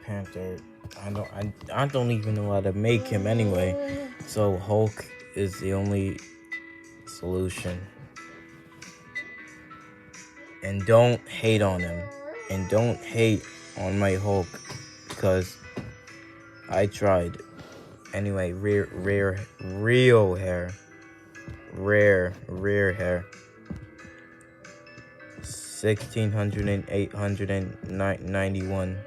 Panther. I don't even know how to make him anyway. So Hulk is the only solution. And don't hate on him. And don't hate on my Hulk, because I tried. Anyway, real hair. Rare hair. 1600 and 891.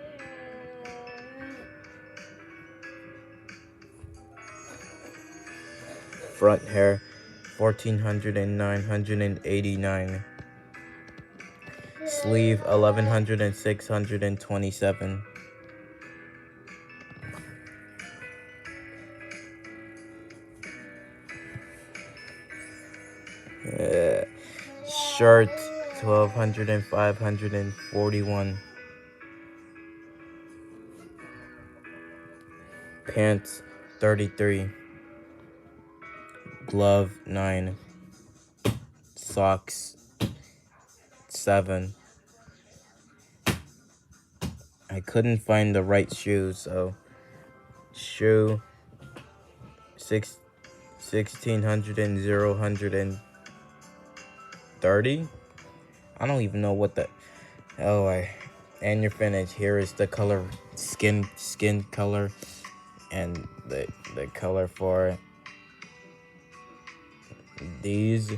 Front hair 1400 and 989. Sleeve 1100 and 627. Shirt 1200 and 541. Pants 33. Glove 9. Socks 7. I couldn't find the right shoe, so shoe 1600 and 030. I don't even know what the and you're finished. Here is the color, skin color, and the color for these,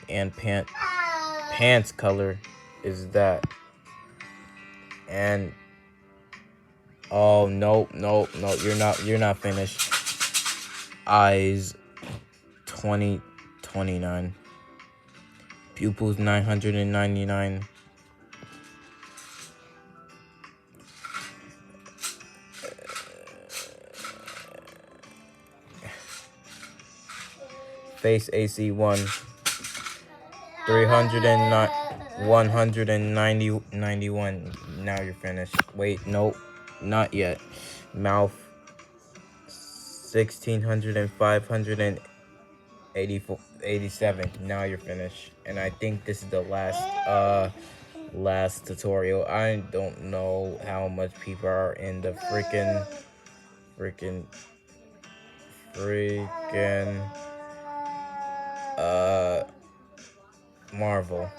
and pants color is that. And oh no, you're not finished. Eyes 2029. Pupils 999. Face AC1 191. Now you're finished. Wait, nope, not yet. Mouth 1600 and 587. Now you're finished. And I think this is the last tutorial. I don't know how much people are in the freaking Marvel.